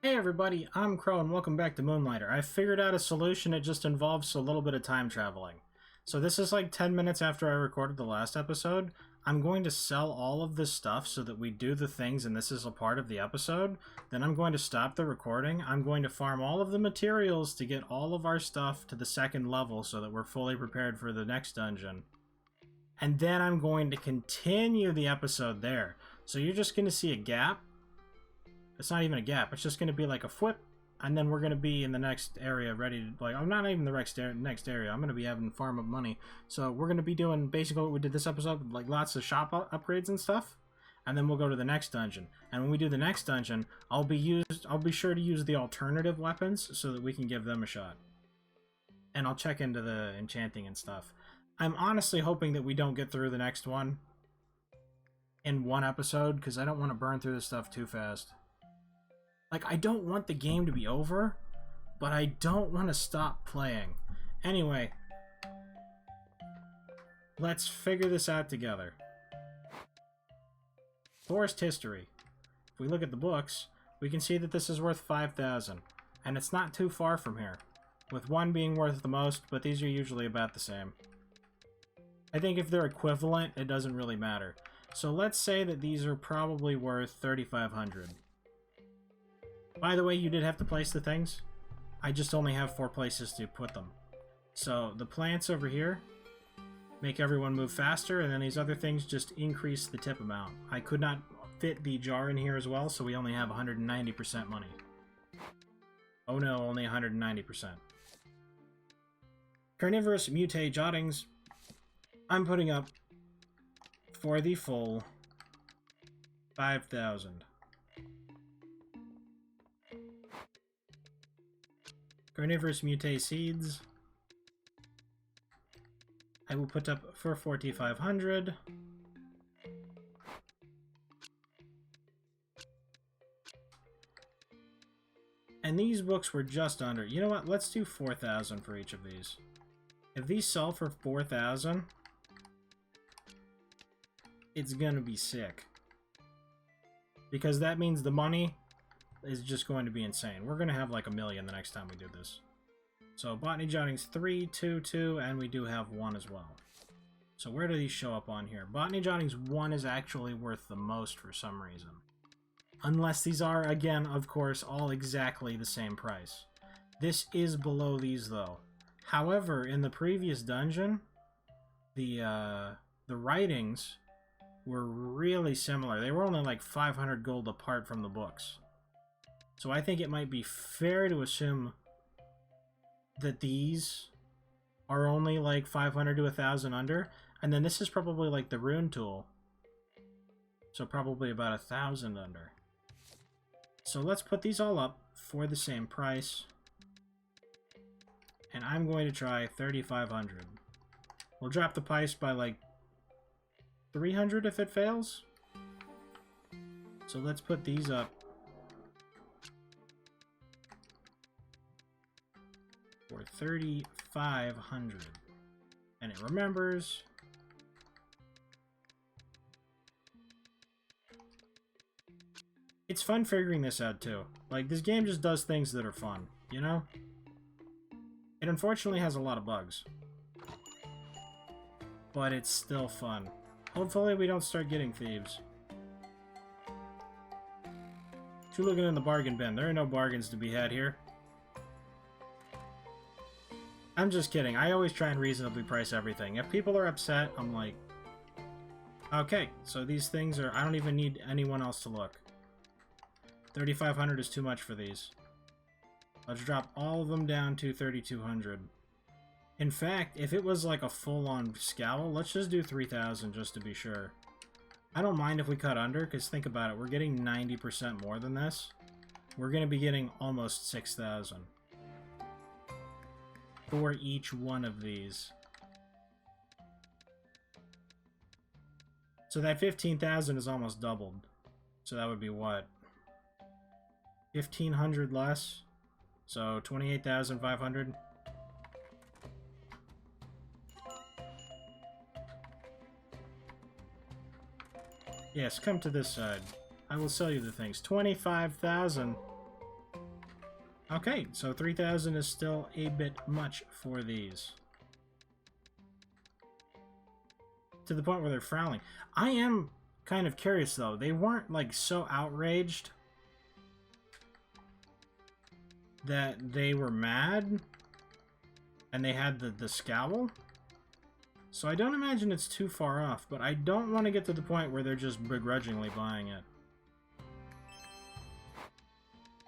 Hey everybody, I'm Crow and welcome back to Moonlighter. I figured out a solution. It just involves a little bit of time traveling. So this is like 10 minutes after I recorded the last episode. I'm going to sell all of this stuff so that we do the things and this is a part of the episode. Then I'm going to stop the recording. I'm going to farm all of the materials to get all of our stuff to the second level so that we're fully prepared for the next dungeon. And then I'm going to continue the episode there. So you're just going to see a gap. It's not even a gap. It's just going to be like a flip, and then we're going to be in the next area ready to, like, I'm not even the next area. I'm going to be having farm up money. So we're going to be doing basically what we did this episode, like lots of shop upgrades and stuff. And then we'll go to the next dungeon. And when we do the next dungeon, I'll be sure to use the alternative weapons so that we can give them a shot. And I'll check into the enchanting and stuff. I'm honestly hoping that we don't get through the next one in one episode, because I don't want to burn through this stuff too fast. Like, I don't want the game to be over, but I don't want to stop playing. Anyway, let's figure this out together. Forest history. If we look at the books, we can see that this is worth 5,000, and it's not too far from here, with one being worth the most, but these are usually about the same. I think if they're equivalent, it doesn't really matter. So let's say that these are probably worth 3,500. By the way, you did have to place the things. I just only have 4 places to put them. So the plants over here make everyone move faster, and then these other things just increase the tip amount. I could not fit the jar in here as well, so we only have 190% money. Oh no, only 190%. Carnivorous mutate jottings. I'm putting up for the full 5,000. Carnivorous mutate seeds. I will put up for 4,500. And these books were just under. You know what? Let's do 4,000 for each of these. If these sell for 4,000, it's gonna be sick. Because that means the money is just going to be insane. We're going to have like 1 million the next time we do this. So Botany Jottings 3, 2, 2, and we do have 1 as well. So where do these show up on here? Botany Jottings 1 is actually worth the most for some reason. Unless these are, again, of course, all exactly the same price. This is below these though. However, in the previous dungeon, the writings were really similar. They were only like 500 gold apart from the books. So I think it might be fair to assume that these are only like 500 to 1,000 under, and then this is probably like the rune tool. So probably about 1,000 under. So let's put these all up for the same price. And I'm going to try 3,500. We'll drop the price by like 300 if it fails. So let's put these up for 3,500. And it remembers. It's fun figuring this out too. Like, this game just does things that are fun, you know? It unfortunately has a lot of bugs. But it's still fun. Hopefully we don't start getting thieves. Too looking in the bargain bin. There are no bargains to be had here. I'm just kidding. I always try and reasonably price everything. If people are upset, I'm like, okay, so these things are... I don't even need anyone else to look. 3,500 is too much for these. Let's drop all of them down to 3,200. In fact, if it was like a full-on scowl, let's just do 3,000 just to be sure. I don't mind if we cut under, because think about it. We're getting 90% more than this. We're going to be getting almost 6,000. For each one of these. So that 15,000 is almost doubled. So that would be what? 1,500 less? So 28,500? Yes, come to this side. I will sell you the things. 25,000. Okay, so 3,000 is still a bit much for these. To the point where they're frowning. I am kind of curious, though. They weren't, like, so outraged that they were mad and they had the scowl. So I don't imagine it's too far off, but I don't want to get to the point where they're just begrudgingly buying it.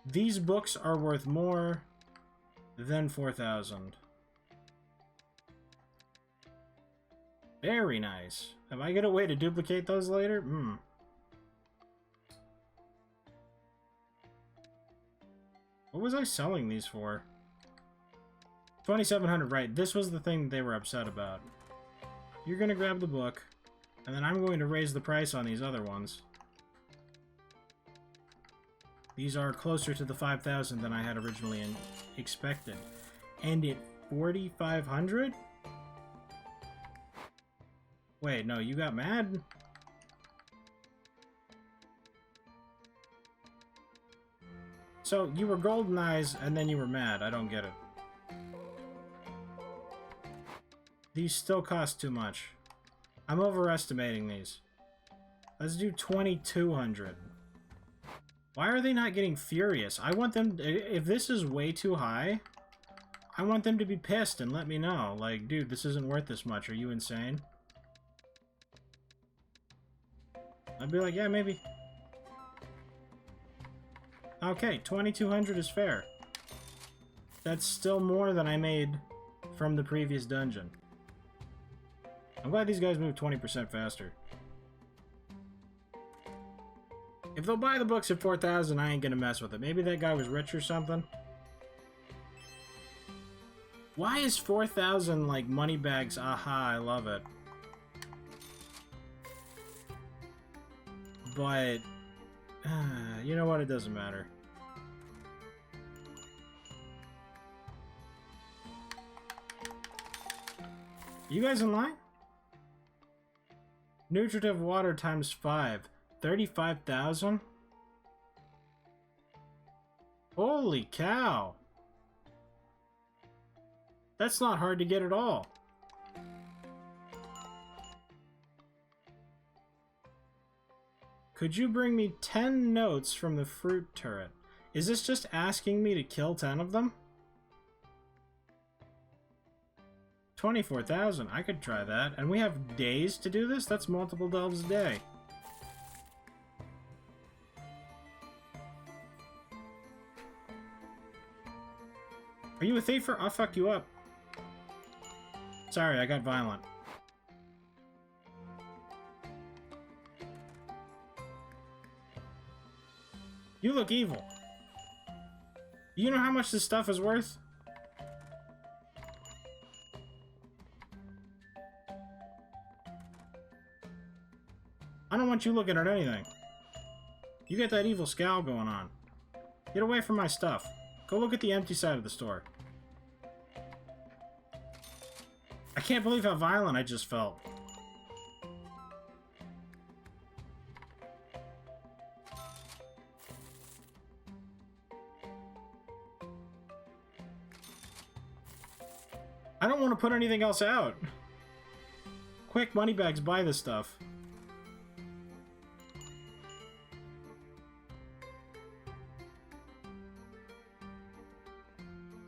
These books are worth more than 4,000. Very nice. Have I got a way to duplicate those later? What was I selling these for? 2,700, right. This was the thing they were upset about. You're going to grab the book, and then I'm going to raise the price on these other ones. These are closer to the 5,000 than I had originally expected. And at 4,500? Wait, no, you got mad? So, you were golden eyes, and then you were mad. I don't get it. These still cost too much. I'm overestimating these. Let's do 2,200. Why are they not getting furious? I want them... If this is way too high, I want them to be pissed and let me know. Like, dude, this isn't worth this much. Are you insane? I'd be like, yeah, maybe. Okay, 2,200 is fair. That's still more than I made from the previous dungeon. I'm glad these guys move 20% faster. If they'll buy the books at 4,000, I ain't gonna mess with it. Maybe that guy was rich or something. Why is 4,000 like money bags? Aha, I love it. But, you know what? It doesn't matter. You guys in line? Nutritive water times 5. 35,000? Holy cow! That's not hard to get at all. Could you bring me 10 notes from the fruit turret? Is this just asking me to kill 10 of them? 24,000. I could try that. And we have days to do this? That's multiple delves a day. Are you a thief or I'll fuck you up? Sorry, I got violent. You look evil. You know how much this stuff is worth? I don't want you looking at anything. You get that evil scowl going on. Get away from my stuff. Go look at the empty side of the store. I can't believe how violent I just felt. I don't want to put anything else out. Quick, moneybags, buy this stuff.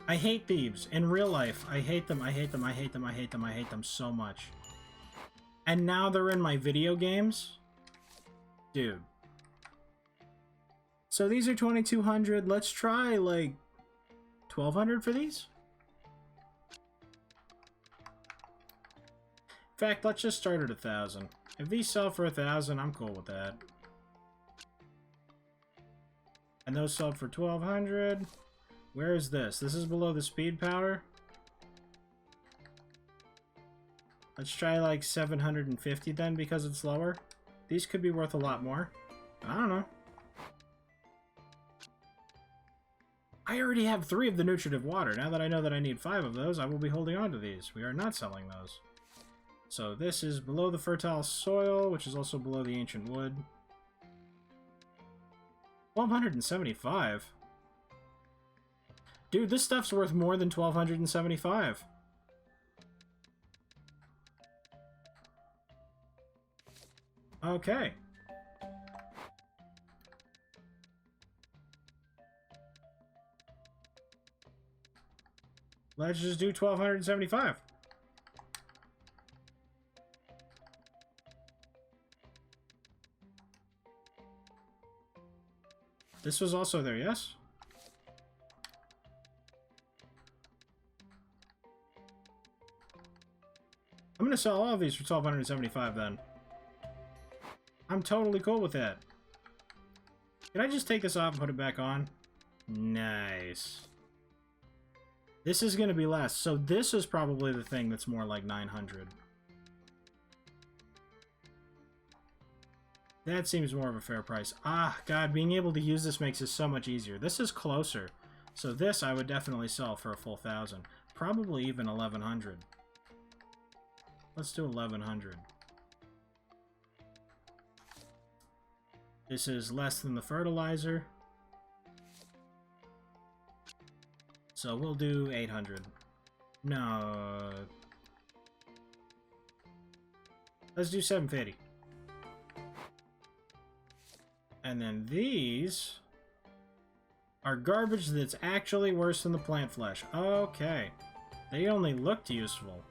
I hate thieves. In real life, I hate them, I hate them, I hate them, I hate them, I hate them so much. And now they're in my video games? Dude. So these are 2,200. Let's try, like, 1,200 for these? In fact, let's just start at 1,000. If these sell for 1,000, I'm cool with that. And those sold for 1,200. Where is this? This is below the speed power. Let's try like 750 then because it's lower. These could be worth a lot more. I don't know. I already have 3 of the nutritive water. Now that I know that I need 5 of those, I will be holding on to these. We are not selling those. So this is below the fertile soil, which is also below the ancient wood. 1,275. Dude, this stuff's worth more than 1,275. Okay. Let's just do 1,275. This was also there, yes? I'm gonna sell all of these for 1,275 then. I'm totally cool with that. Can I just take this off and put it back on? Nice. This is gonna be less, so this is probably the thing that's more like 900. That seems more of a fair price. Ah, God, being able to use this makes it so much easier. This is closer. So this I would definitely sell for a full 1,000. Probably even 1,100. Let's do 1,100. This is less than the fertilizer. So we'll do 800. No. Let's do 750. And then these are garbage that's actually worse than the plant flesh. Okay. They only looked useful.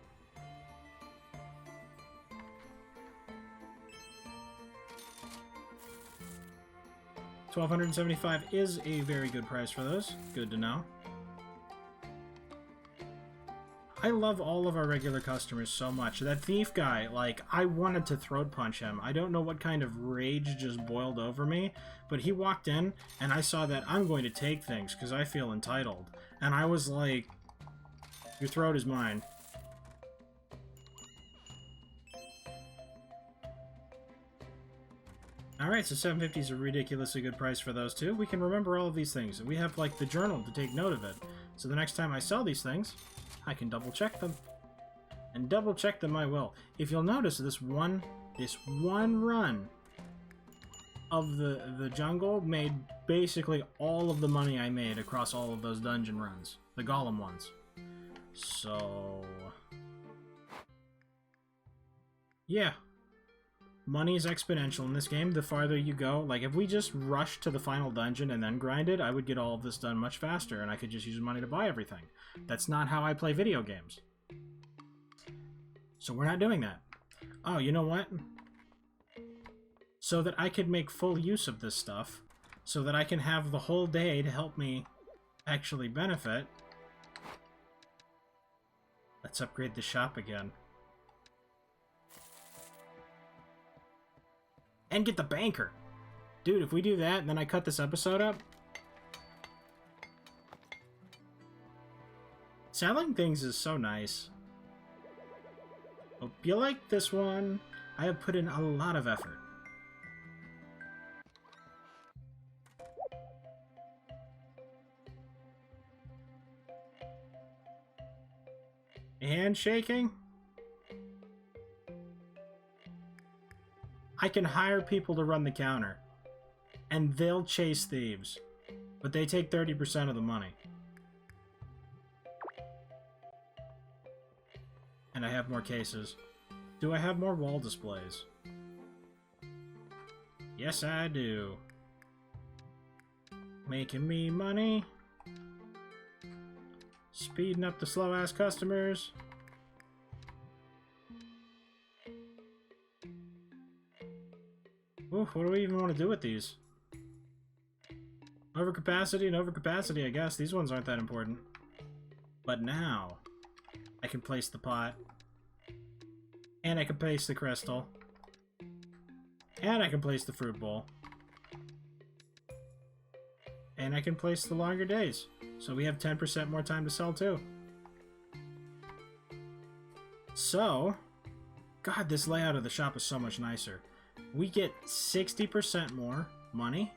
$1,275 is a very good price for those. Good to know. I love all of our regular customers so much. That thief guy, like, I wanted to throat punch him. I don't know what kind of rage just boiled over me, but he walked in, and I saw that I'm going to take things because I feel entitled. And I was like, your throat is mine. Alright, so 750 is a ridiculously good price for those two. We can remember all of these things. We have, like, the journal to take note of it. So the next time I sell these things, I can double check them. And double check them I will. If you'll notice, this one run of the jungle made basically all of the money I made across all of those dungeon runs. The golem ones. So... yeah. Money is exponential in this game. The farther you go, like if we just rushed to the final dungeon and then grinded, I would get all of this done much faster and I could just use money to buy everything. That's not how I play video games. So we're not doing that. Oh, you know what? So that I could make full use of this stuff, so that I can have the whole day to help me actually benefit, let's upgrade the shop again. And get the banker. Dude, if we do that, and then I cut this episode up. Selling things is so nice. Hope you like this one. I have put in a lot of effort. Handshaking? I can hire people to run the counter, and they'll chase thieves, but they take 30% of the money. And I have more cases. Do I have more wall displays? Yes, I do. Making me money. Speeding up the slow-ass customers. Ooh, what do we even want to do with these? Overcapacity and overcapacity, I guess. These ones aren't that important. But now, I can place the pot. And I can place the crystal. And I can place the fruit bowl. And I can place the longer days. So we have 10% more time to sell too. So, God, this layout of the shop is so much nicer. We get 60% more money,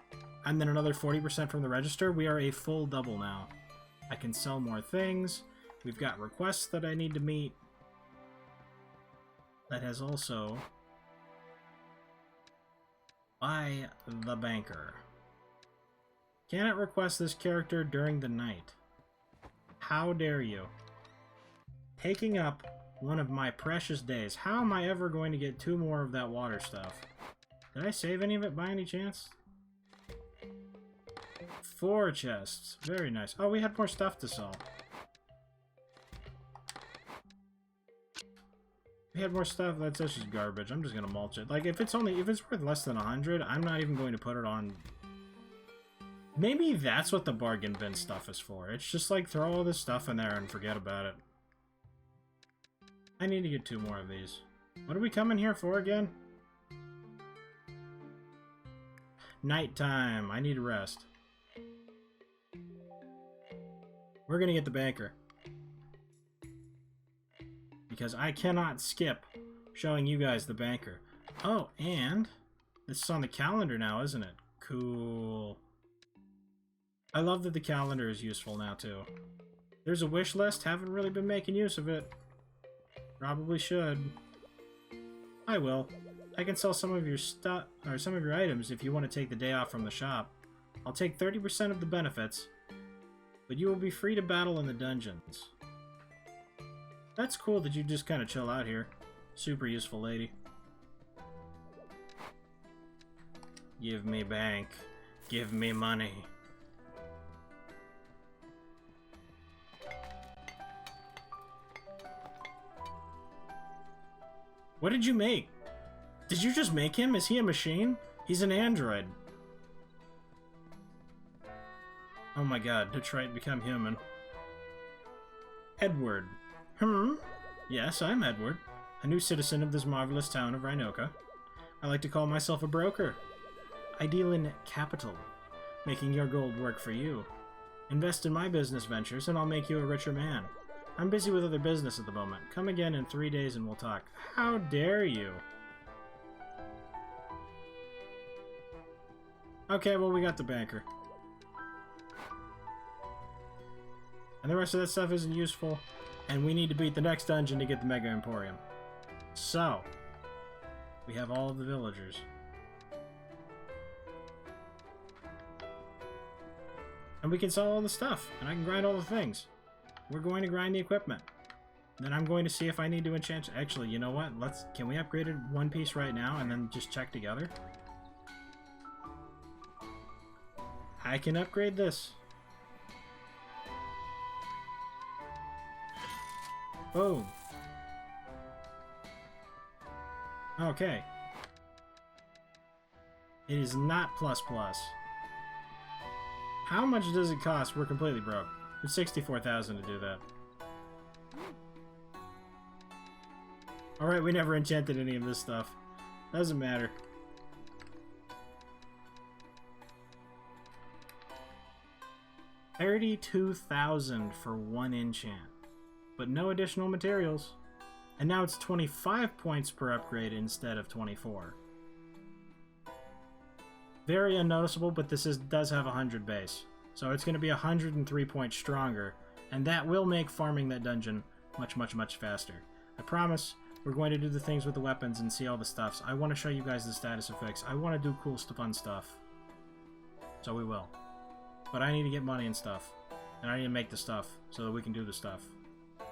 and then another 40% from the register. We are a full double now. I can sell more things. We've got requests that I need to meet. That has also... buy the banker. Cannot request this character during the night. How dare you? Taking up one of my precious days. How am I ever going to get 2 more of that water stuff? Did I save any of it by any chance? 4 chests. Very nice. Oh, we had more stuff to sell. We had more stuff. That's just garbage. I'm just gonna mulch it. Like, if it's worth less than 100, I'm not even going to put it on. Maybe that's what the bargain bin stuff is for. It's just like, throw all this stuff in there and forget about it. I need to get 2 more of these. What are we coming here for again? Nighttime. I need to rest. We're gonna get the banker. Because I cannot skip showing you guys the banker. Oh, and this is on the calendar now, isn't it? Cool. I love that the calendar is useful now, too. There's a wish list. Haven't really been making use of it. Probably should. I will. I can sell some of your stuff, or some of your items if you want to take the day off from the shop. I'll take 30% of the benefits, but you will be free to battle in the dungeons. That's cool that you just kind of chill out here. Super useful lady. Give me bank. Give me money. What did you make? Did you just make him? Is he a machine? He's an android. Oh my god, Detroit become human. Edward. Yes, I'm Edward, a new citizen of this marvelous town of Rhinoka. I like to call myself a broker. I deal in capital, making your gold work for you. Invest in my business ventures and I'll make you a richer man. I'm busy with other business at the moment. Come again in 3 days and we'll talk. How dare you? Okay, well, we got the banker. And the rest of that stuff isn't useful. And we need to beat the next dungeon to get the Mega Emporium. So, we have all of the villagers. And we can sell all the stuff. And I can grind all the things. We're going to grind the equipment. Then I'm going to see if I need to enchant. Actually, you know what? Can we upgrade it one piece right now and then just check together? I can upgrade this. Boom. Okay. It is not plus plus. How much does it cost? We're completely broke. It's 64,000 to do that. Alright, we never enchanted any of this stuff. Doesn't matter. $32,000 for 1 enchant. But no additional materials. And now it's 25 points per upgrade instead of 24. Very unnoticeable, but this does have 100 base. So it's going to be 103 points stronger, and that will make farming that dungeon much, much, much faster. I promise we're going to do the things with the weapons and see all the stuffs. I want to show you guys the status effects. I want to do cool, fun stuff. So we will. But I need to get money and stuff. And I need to make the stuff so that we can do the stuff.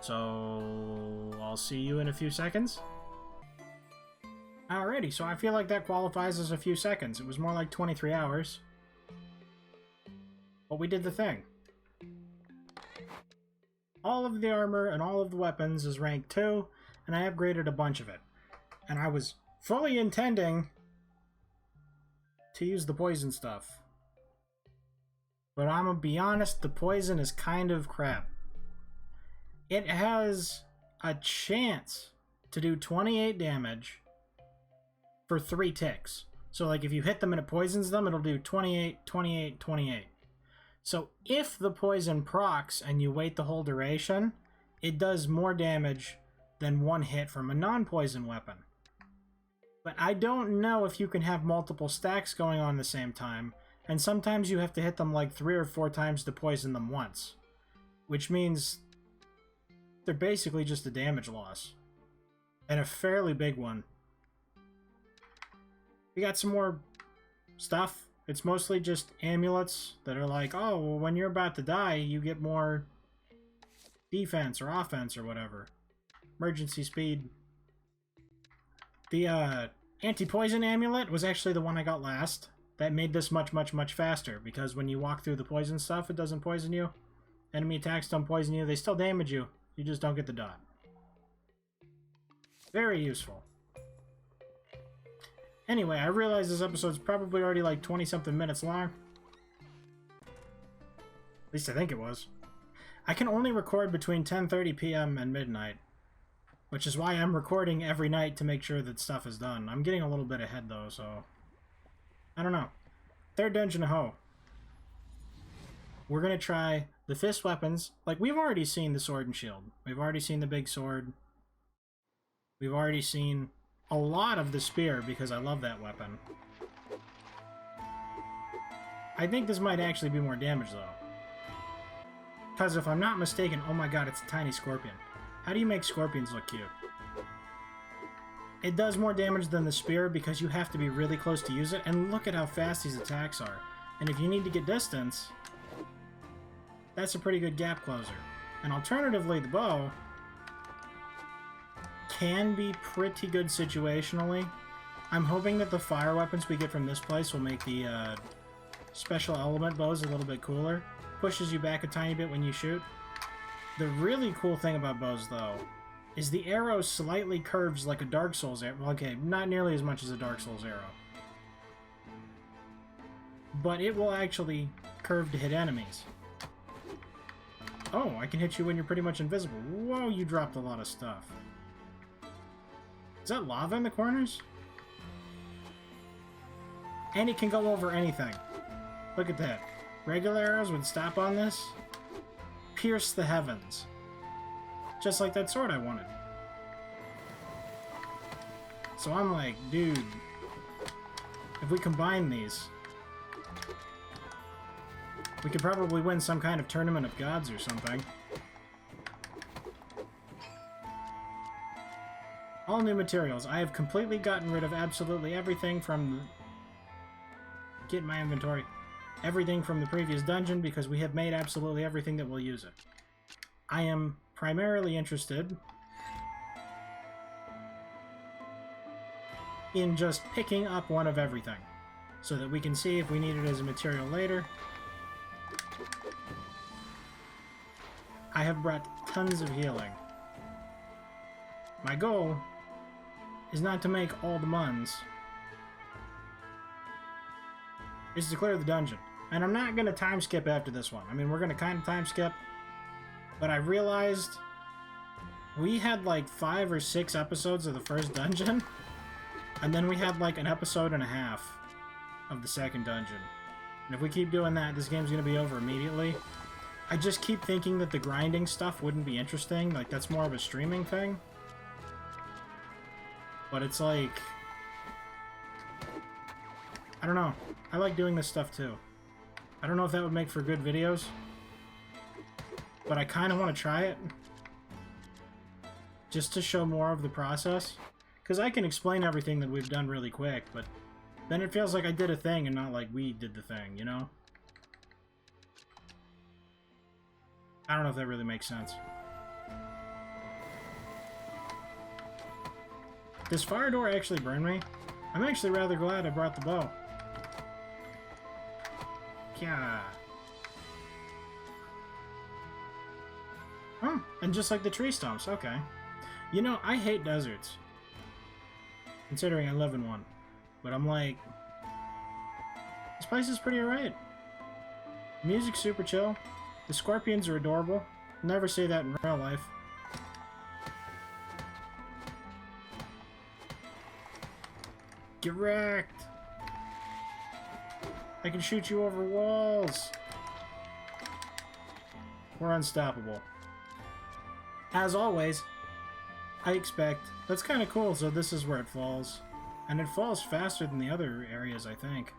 So I'll see you in a few seconds. Alrighty, so I feel like that qualifies as a few seconds. It was more like 23 hours. But we did the thing. All of the armor and all of the weapons is rank 2, and I upgraded a bunch of it. And I was fully intending to use the poison stuff. But I'm gonna be honest, the poison is kind of crap. It has a chance to do 28 damage for 3 ticks. So like if you hit them and it poisons them, it'll do 28, 28, 28. So if the poison procs and you wait the whole duration, it does more damage than 1 hit from a non-poison weapon. But I don't know if you can have multiple stacks going on at the same time, and sometimes you have to hit them like 3 or 4 times to poison them once. Which means they're basically just a damage loss. And a fairly big one. We got some more stuff. It's mostly just amulets that are like, oh, well, when you're about to die, you get more defense or offense or whatever. Emergency speed. The anti-poison amulet was actually the one I got last. That made this much, much, much faster, because when you walk through the poison stuff, it doesn't poison you. Enemy attacks don't poison you. They still damage you. You just don't get the dot. Very useful. Anyway, I realize this episode's probably already like 20-something minutes long. At least I think it was. I can only record between 10:30 p.m. and midnight, which is why I'm recording every night to make sure that stuff is done. I'm getting a little bit ahead though, so... I don't know. Third dungeon ho. We're gonna try the fist weapons. Like, we've already seen the sword and shield. We've already seen the big sword. We've already seen a lot of the spear, because I love that weapon. I think this might actually be more damage, though. Because if I'm not mistaken... Oh my god, it's a tiny scorpion. How do you make scorpions look cute? It does more damage than the spear because you have to be really close to use it, and look at how fast these attacks are. And if you need to get distance, that's a pretty good gap closer. And alternatively, the bow can be pretty good situationally. I'm hoping that the fire weapons we get from this place will make the special element bows a little bit cooler. Pushes you back a tiny bit when you shoot. The really cool thing about bows, though, is the arrow slightly curves like a Dark Souls arrow. Okay, not nearly as much as a Dark Souls arrow. But it will actually curve to hit enemies. Oh, I can hit you when you're pretty much invisible. Whoa, you dropped a lot of stuff. Is that lava in the corners? And it can go over anything. Look at that. Regular arrows would stop on this. Pierce the heavens. Just like that sword I wanted. So I'm like, dude, if we combine these, we could probably win some kind of tournament of gods or something. All new materials. I have completely gotten rid of absolutely everything from the... Get in my inventory. Everything from the previous dungeon, because we have made absolutely everything that will use it. I am primarily interested in just picking up one of everything, so that we can see if we need it as a material later. I have brought tons of healing. My goal is not to make all the muns. It's to clear the dungeon. And I'm not going to time skip after this one. I mean, we're going to kind of time skip. But I realized we had like 5 or 6 episodes of the first dungeon. And then we had like an episode and a half of the second dungeon. And if we keep doing that, this game's going to be over immediately. I just keep thinking that the grinding stuff wouldn't be interesting. Like, that's more of a streaming thing. But it's like... I don't know. I like doing this stuff too. I don't know if that would make for good videos. But I kind of want to try it. Just to show more of the process. Because I can explain everything that we've done really quick, but then it feels like I did a thing and not like we did the thing, you know? I don't know if that really makes sense. Does fire door actually burn me? I'm actually rather glad I brought the bow. Yeah. Oh, and just like the tree stumps, okay. You know, I hate deserts. Considering I live in one. But I'm like... This place is pretty alright. Music's super chill. The scorpions are adorable. Never say that in real life. Get wrecked! I can shoot you over walls! We're unstoppable. As always, I expect... That's kind of cool, so this is where it falls. And it falls faster than the other areas, I think.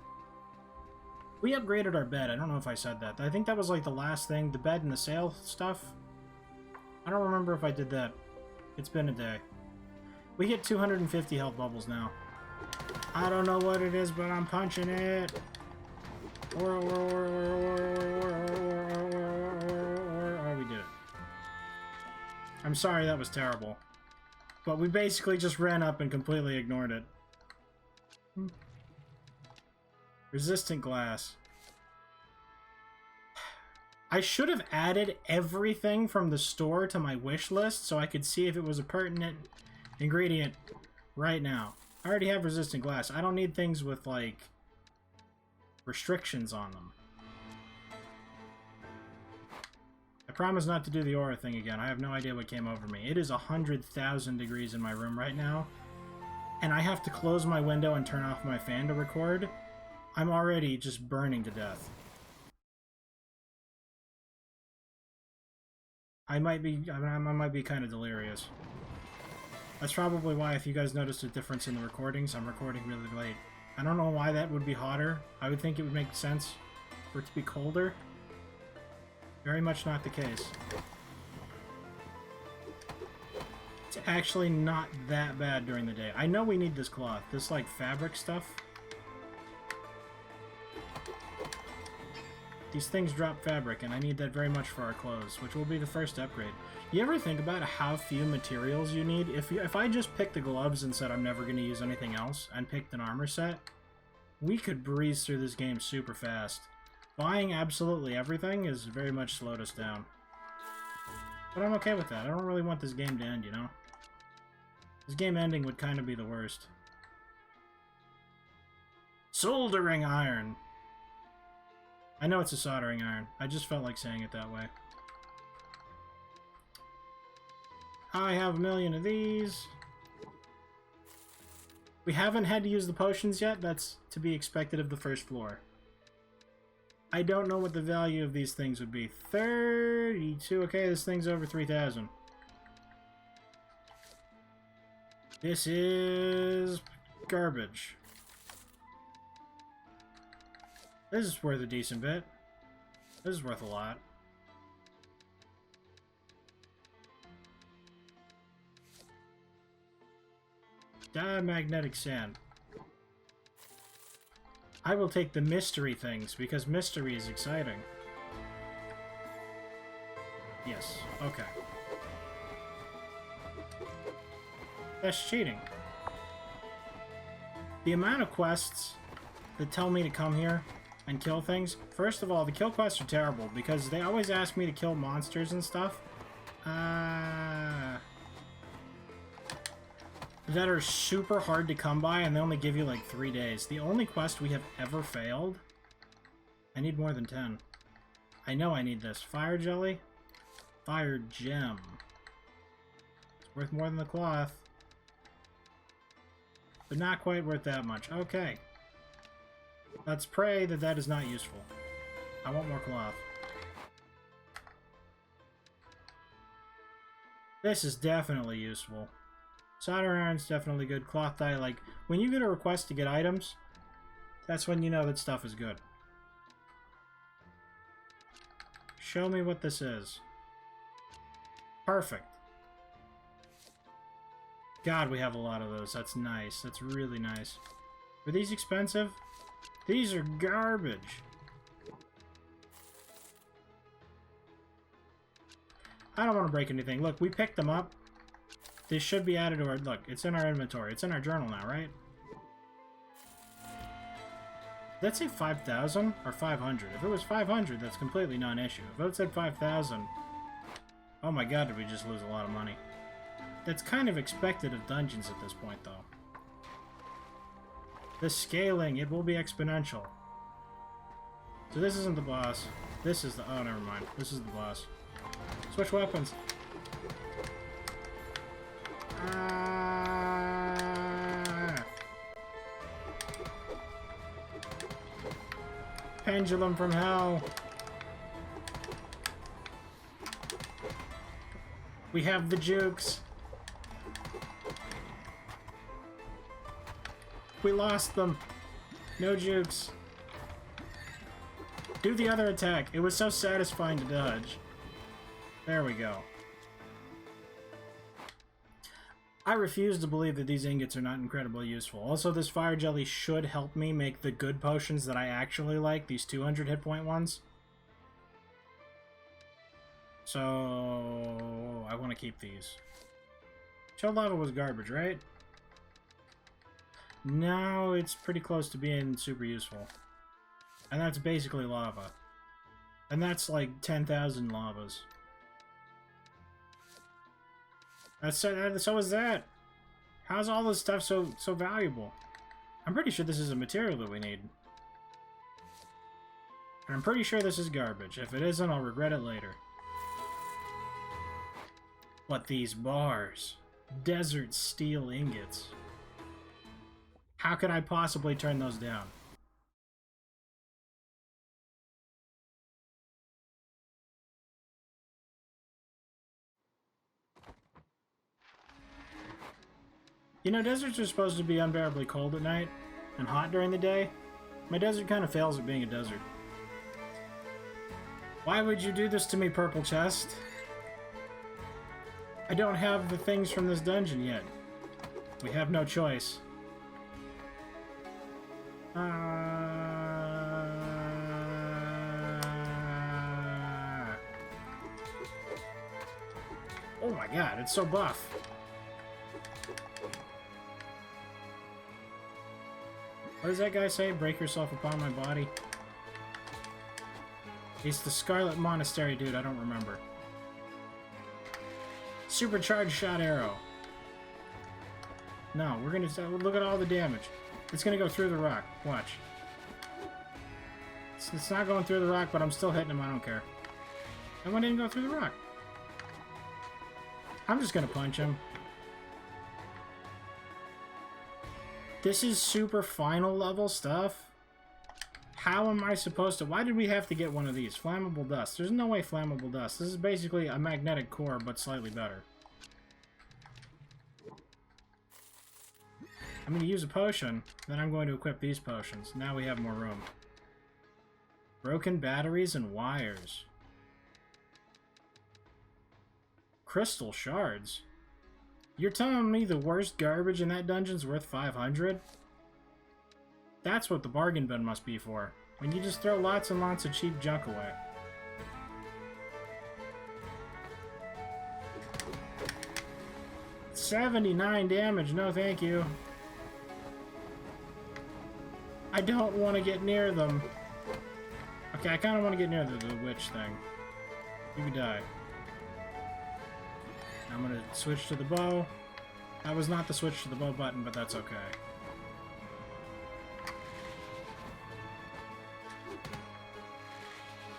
We upgraded our bed. I don't know if I said that. I think that was like the last thing. The bed and the sail stuff. I don't remember if I did that. It's been a day. We get 250 health bubbles now. I don't know what it is, but I'm punching it. Oh, we did it. I'm sorry that was terrible. But we basically just ran up and completely ignored it. Resistant glass. I should have added everything from the store to my wish list so I could see if it was a pertinent ingredient right now. I already have resistant glass. I don't need things with, like, restrictions on them. I promise not to do the aura thing again. I have no idea what came over me. It is 100,000 degrees in my room right now, and I have to close my window and turn off my fan to record. I'm already just burning to death. I might be kind of delirious. That's probably why, if you guys noticed a difference in the recordings, I'm recording really late. I don't know why that would be hotter. I would think it would make sense for it to be colder. Very much not the case. It's actually not that bad during the day. I know we need this cloth. This, like, fabric stuff. These things drop fabric, and I need that very much for our clothes, which will be the first upgrade. You ever think about how few materials you need? If I just picked the gloves and said I'm never going to use anything else, and picked an armor set, we could breeze through this game super fast. Buying absolutely everything is very much slowed us down. But I'm okay with that. I don't really want this game to end, you know? This game ending would kind of be the worst. Soldering iron! I know it's a soldering iron. I just felt like saying it that way. I have a million of these. We haven't had to use the potions yet. That's to be expected of the first floor. I don't know what the value of these things would be. 32. Okay, this thing's over 3,000. This is garbage. This is worth a decent bit. This is worth a lot. Diamagnetic sand. I will take the mystery things, because mystery is exciting. Yes, okay. That's cheating. The amount of quests that tell me to come here and kill things. First of all, the kill quests are terrible, because they always ask me to kill monsters and stuff. That are super hard to come by, and they only give you like 3 days. The only quest we have ever failed... I need more than 10. I know I need this. Fire jelly? Fire gem. It's worth more than the cloth. But not quite worth that much. Okay. Let's pray that that is not useful. I want more cloth. This is definitely useful. Solder iron's definitely good. Cloth dye, like, when you get a request to get items, that's when you know that stuff is good. Show me what this is. Perfect. God, we have a lot of those. That's nice. That's really nice. Are these expensive? These are garbage. I don't want to break anything. Look, we picked them up. This should be added to our... Look, it's in our inventory. It's in our journal now, right? Did that say 5,000 or 500? If it was 500, that's completely non-issue. If it said 5,000... Oh my god, did we just lose a lot of money. That's kind of expected of dungeons at this point, though. The scaling, it will be exponential. So this isn't the boss. This is the... Oh, never mind. This is the boss. Switch weapons. Pendulum from hell. We have the jukes. We lost them. No jukes. Do the other attack. It was so satisfying to dodge. There we go. I refuse to believe that these ingots are not incredibly useful. Also, this fire jelly should help me make the good potions that I actually like, these 200 hit point ones. So, I I want to keep these. Chilled lava was garbage, right? No, it's pretty close to being super useful. And that's basically lava. And that's like 10,000 lavas. So is that. How's all this stuff so valuable? I'm pretty sure this is a material that we need. And I'm pretty sure this is garbage. If it isn't, I'll regret it later. But these bars. Desert steel ingots. How could I possibly turn those down? You know, deserts are supposed to be unbearably cold at night and hot during the day. My desert kind of fails at being a desert. Why would you do this to me, Purple Chest? I don't have the things from this dungeon yet. We have no choice. Oh my god, it's so buff. What does that guy say? Break yourself upon my body? He's the Scarlet Monastery dude, I don't remember. Supercharged shot arrow. No, we're gonna look at all the damage. It's gonna go through the rock. Watch. It's not going through the rock, but I'm still hitting him. I don't care. That one didn't go through the rock. I'm just gonna punch him. This is super final level stuff. How am I supposed to... Why did we have to get one of these? Flammable dust. There's no way flammable dust. This is basically a magnetic core, but slightly better. I'm going to use a potion, then I'm going to equip these potions. Now we have more room. Broken batteries and wires. Crystal shards. You're telling me the worst garbage in that dungeon's worth 500? That's what the bargain bin must be for. When you just throw lots and lots of cheap junk away. $79 damage, no thank you. I don't want to get near them. Okay, I kind of want to get near the witch thing. You die. I'm going to switch to the bow. That was not the switch to the bow button, but that's okay.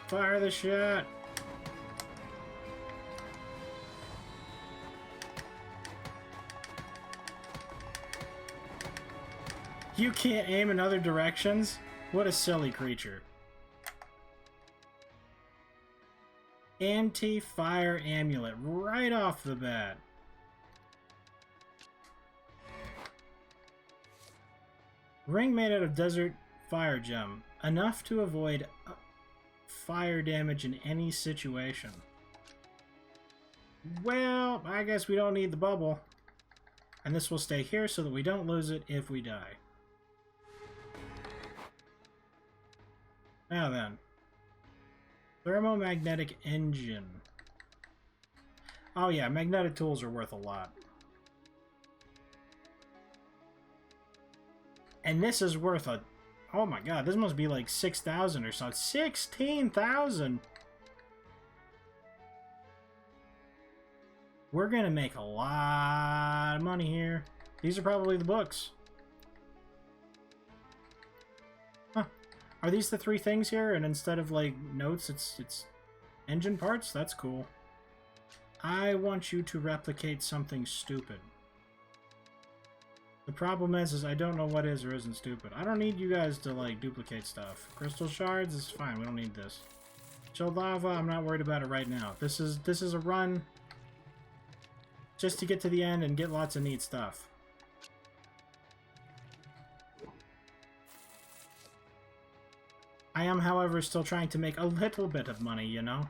Fire the shot! You can't aim in other directions? What a silly creature. Anti-fire amulet right off the bat. Ring made out of desert fire gem. Enough to avoid fire damage in any situation. Well, I guess we don't need the bubble. And this will stay here so that we don't lose it if we die. Now then. Thermomagnetic engine. Oh yeah, magnetic tools are worth a lot. And this is worth a... Oh my god, this must be like 6,000 or so. 16,000! We're gonna make a lot of money here. These are probably the books. Huh. Are these the three things here? And instead of like notes, it's engine parts? That's cool. I want you to replicate something stupid. The problem is I don't know what is or isn't stupid. I don't need you guys to, like, duplicate stuff. Crystal shards is fine. We don't need this. Chilled lava, I'm not worried about it right now. This is a run just to get to the end and get lots of neat stuff. I am, however, still trying to make a little bit of money, you know?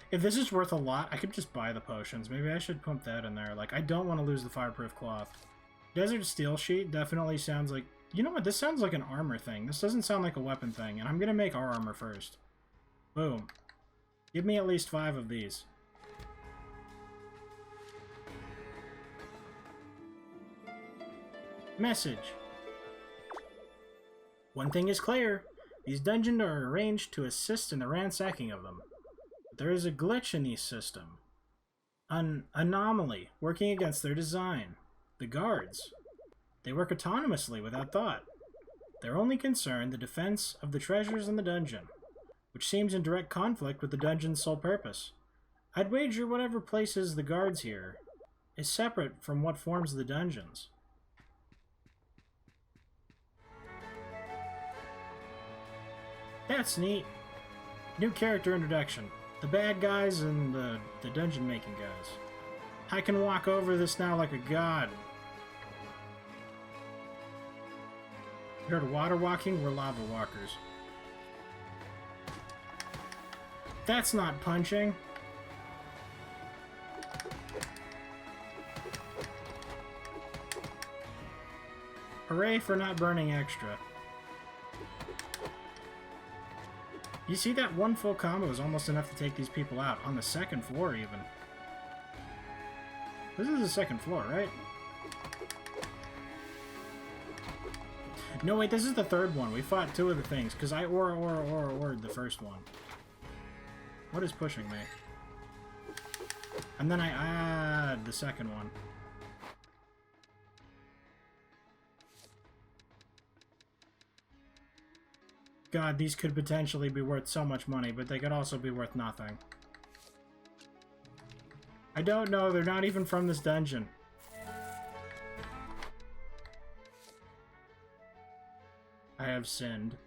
If this is worth a lot, I could just buy the potions. Maybe I should pump that in there. Like, I don't want to lose the fireproof cloth. Desert steel sheet definitely sounds like... You know what? This sounds like an armor thing. This doesn't sound like a weapon thing. And I'm going to make our armor first. Boom. Give me at least 5 of these. Message. One thing is clear. These dungeons are arranged to assist in the ransacking of them. But there is a glitch in these systems. An anomaly working against their design. The guards. They work autonomously without thought. Their only concern, the defense of the treasures in the dungeon, which seems in direct conflict with the dungeon's sole purpose. I'd wager whatever places the guards here is separate from what forms the dungeons. That's neat. New character introduction. The bad guys and the dungeon making guys. I can walk over this now like a god. You heard of water walking? We're lava walkers. That's not punching. Hooray for not burning extra. You see, that one full combo is almost enough to take these people out. On the second floor, even. This is the second floor, right? No, wait, this is the third one. We fought 2 of the things, because I or'd the first one. What is pushing me? And then I add the second one. God, these could potentially be worth so much money, but they could also be worth nothing. I don't know, they're not even from this dungeon. I have sinned.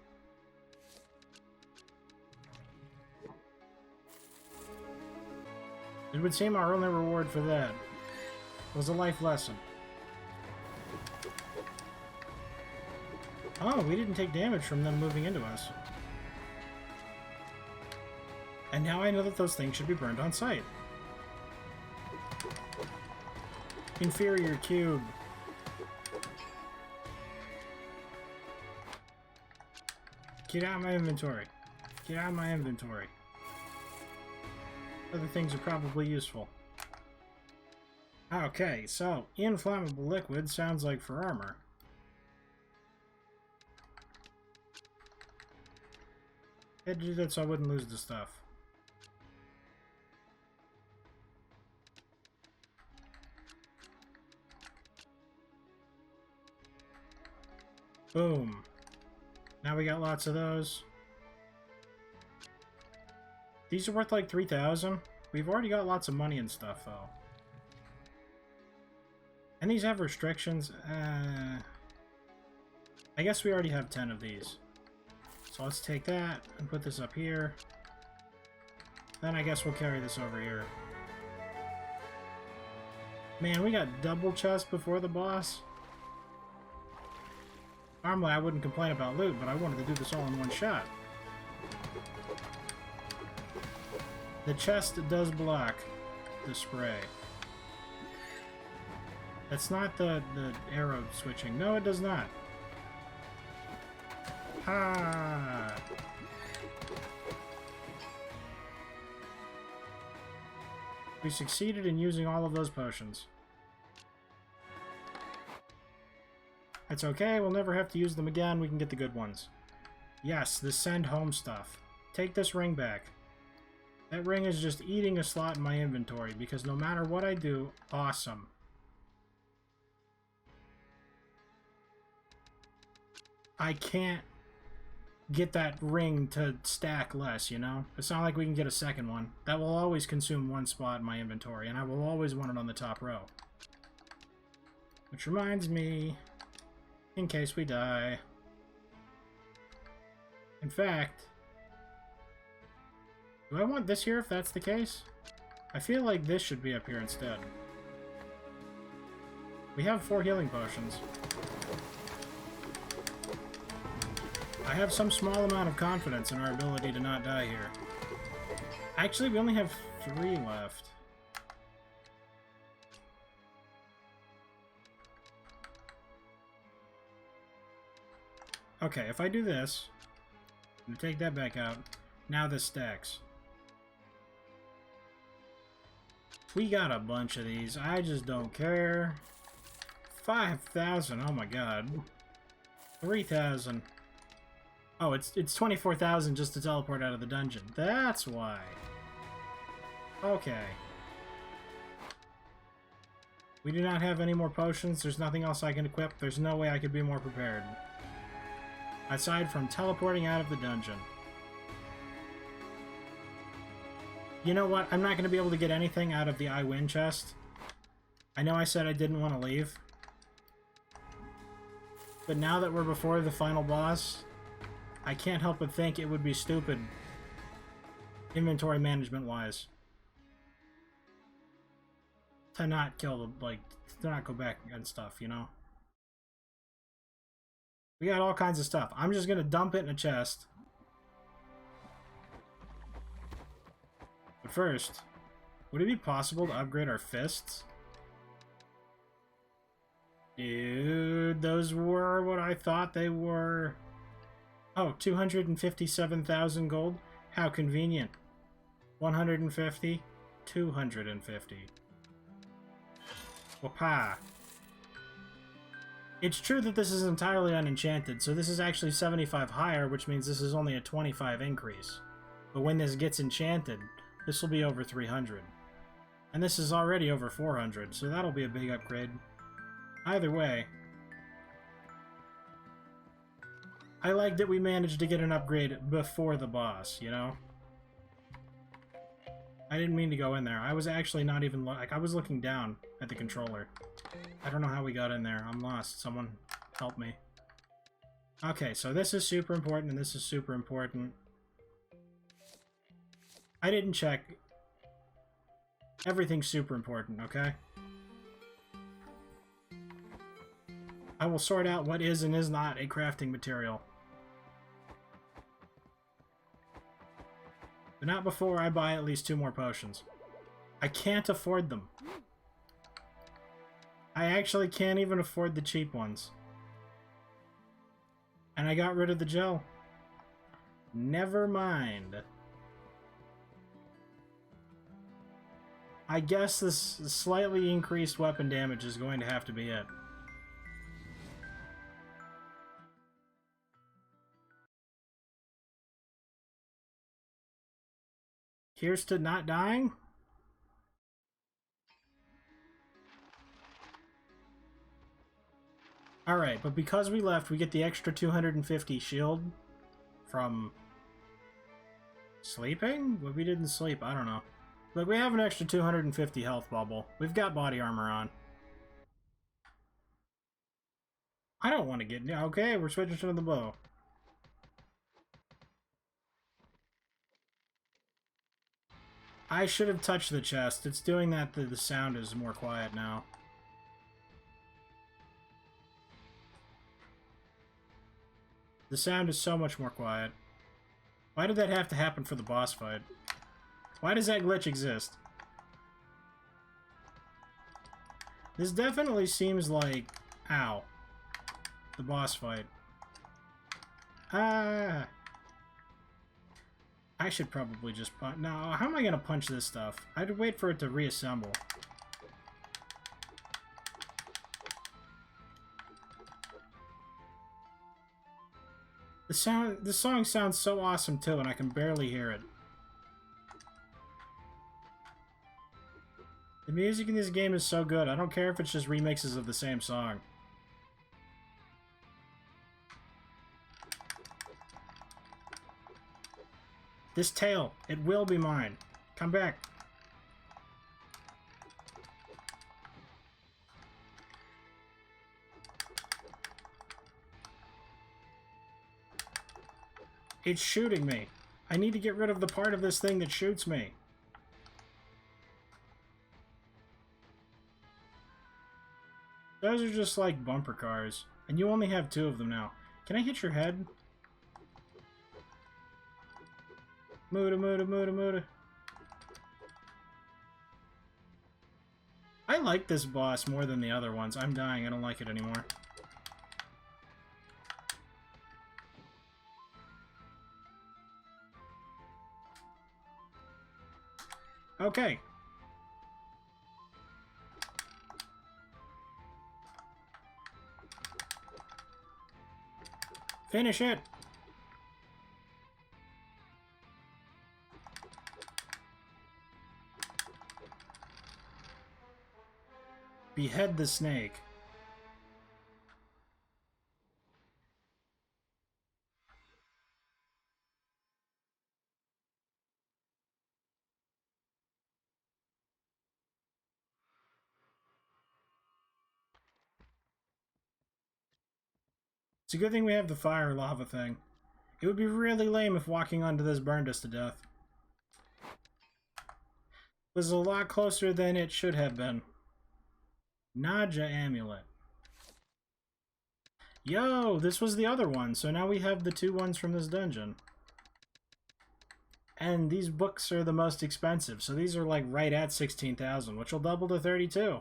It would seem our only reward for that was a life lesson. Oh, we didn't take damage from them moving into us. And now I know that those things should be burned on sight. Inferior cube. Get out of my inventory. Get out of my inventory. Other things are probably useful. Okay, so inflammable liquid sounds like for armor. I had to do that so I wouldn't lose the stuff. Boom. Now we got lots of those. These are worth like 3,000. We've already got lots of money and stuff, though. And these have restrictions. I guess we already have 10 of these. So let's take that and put this up here. Then I guess we'll carry this over here. Man, we got double chest before the boss. Normally I wouldn't complain about loot, but I wanted to do this all in one shot. The chest does block the spray. That's not the arrow switching. No, it does not. Ha! We succeeded in using all of those potions. It's okay, we'll never have to use them again, we can get the good ones. Yes, the send home stuff. Take this ring back. That ring is just eating a slot in my inventory, because no matter what I do, awesome. I can't get that ring to stack less, you know? It's not like we can get a second one. That will always consume one spot in my inventory, and I will always want it on the top row. Which reminds me, in case we die. In fact, do I want this here if that's the case? I feel like this should be up here instead. We have 4 healing potions. I have some small amount of confidence in our ability to not die here. Actually, we only have 3 left. Okay, if I do this, I'm gonna take that back out. Now this stacks. We got a bunch of these. I just don't care. 5,000. Oh my god. 3,000. Oh, it's 24,000 just to teleport out of the dungeon. That's why. Okay. We do not have any more potions. There's nothing else I can equip. There's no way I could be more prepared. Aside from teleporting out of the dungeon. You know what? I'm not going to be able to get anything out of the I Win chest. I know I said I didn't want to leave. But now that we're before the final boss, I can't help but think it would be stupid, inventory management-wise, to not kill the, like, to not go back and stuff, you know? We got all kinds of stuff. I'm just gonna dump it in a chest. But first, would it be possible to upgrade our fists? Dude, those were what I thought they were. Oh, 257,000 gold? How convenient. 150, 250. Wapa. It's true that this is entirely unenchanted, so this is actually 75 higher, which means this is only a 25 increase. But when this gets enchanted, this will be over 300. And this is already over 400, so that'll be a big upgrade. Either way, I like that we managed to get an upgrade before the boss, you know? I didn't mean to go in there. I was actually not even like I was looking down at the controller. I don't know how we got in there. I'm lost. Someone help me. Okay, so this is super important and this is super important. I didn't check. Everything's super important, okay? I will sort out what is and is not a crafting material. But not before I buy at least 2 more potions. I can't afford them. I actually can't even afford the cheap ones. And I got rid of the gel. Never mind. I guess this slightly increased weapon damage is going to have to be it. Here's to not dying? Alright, but because we left, we get the extra 250 shield from sleeping? Well, we didn't sleep, I don't know. But we have an extra 250 health bubble. We've got body armor on. I don't want to get... Okay, we're switching to the bow. I should have touched the chest. It's doing that, the sound is more quiet now. The sound is so much more quiet. Why did that have to happen for the boss fight? Why does that glitch exist? This definitely seems like... Ow. The boss fight. Ah! I should probably just punch... No, how am I going to punch this stuff? I'd wait for it to reassemble. The song sounds so awesome too, and I can barely hear it. The music in this game is so good, I don't care if it's just remixes of the same song. This tail, it will be mine. Come back. It's shooting me. I need to get rid of the part of this thing that shoots me. Those are just like bumper cars. And you only have 2 of them now. Can I hit your head? Muda, muda, muda, muda. I like this boss more than the other ones. I'm dying. I don't like it anymore. Okay. Finish it! Behead the snake. It's a good thing we have the fire lava thing. It would be really lame if walking onto this burned us to death. It was a lot closer than it should have been. Naja amulet. Yo, this was the other one, so now we have the 2 ones from this dungeon. And these books are the most expensive, so these are like right at 16,000, which will double to 32.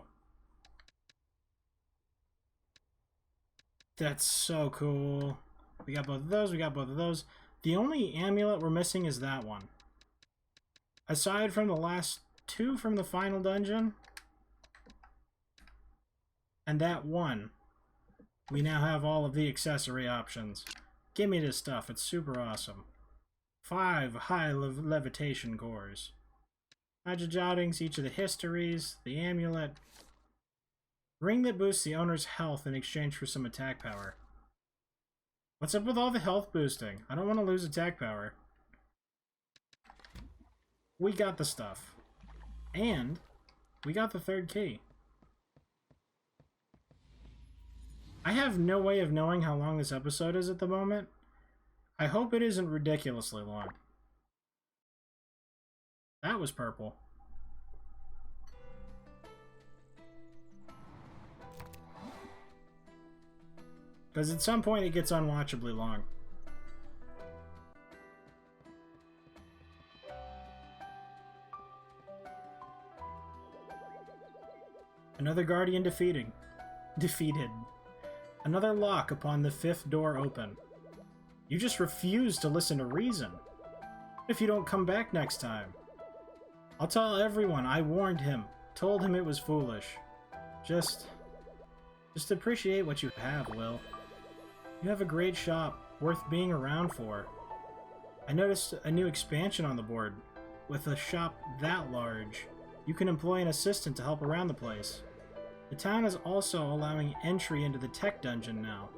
That's so cool. We got both of those, we got both of those. The only amulet we're missing is that one. Aside from the last 2 from the final dungeon, and that one, we now have all of the accessory options. Give me this stuff, it's super awesome. 5 high levitation cores. Magic jottings, each of the histories, the amulet. Ring that boosts the owner's health in exchange for some attack power. What's up with all the health boosting? I don't want to lose attack power. We got the stuff. And we got the 3rd key. I have no way of knowing how long this episode is at the moment. I hope it isn't ridiculously long. That was purple. Because at some point it gets unwatchably long. Another guardian defeated. Another lock upon the 5th door open. You just refuse to listen to reason. If you don't come back next time. I'll tell everyone I warned him, told him it was foolish. Just appreciate what you have, Will. You have a great shop, worth being around for. I noticed a new expansion on the board. With a shop that large, you can employ an assistant to help around the place. The town is also allowing entry into the tech dungeon now.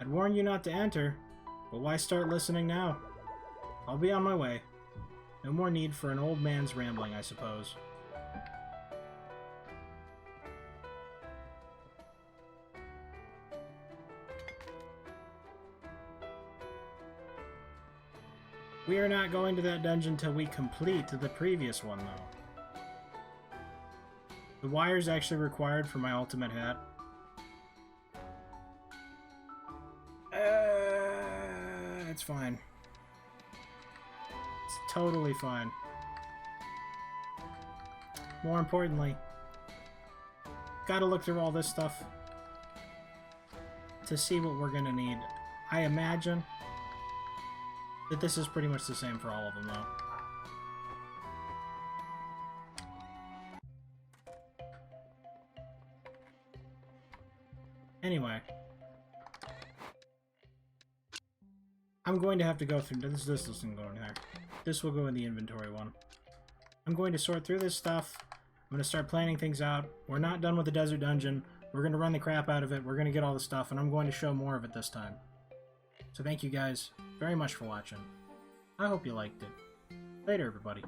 I'd warn you not to enter, but why start listening now? I'll be on my way. No more need for an old man's rambling, I suppose. We are not going to that dungeon till we complete the previous one, though. The wire's actually required for my ultimate hat. It's fine. It's totally fine. More importantly, gotta look through all this stuff to see what we're gonna need. I imagine that this is pretty much the same for all of them, though. Anyway, I'm going to have to go through this. This doesn't go in there. This will go in the inventory one. I'm going to sort through this stuff. I'm going to start planning things out. We're not done with the desert dungeon. We're going to run the crap out of it. We're going to get all the stuff, and I'm going to show more of it this time. So thank you guys very much for watching. I hope you liked it. Later, everybody.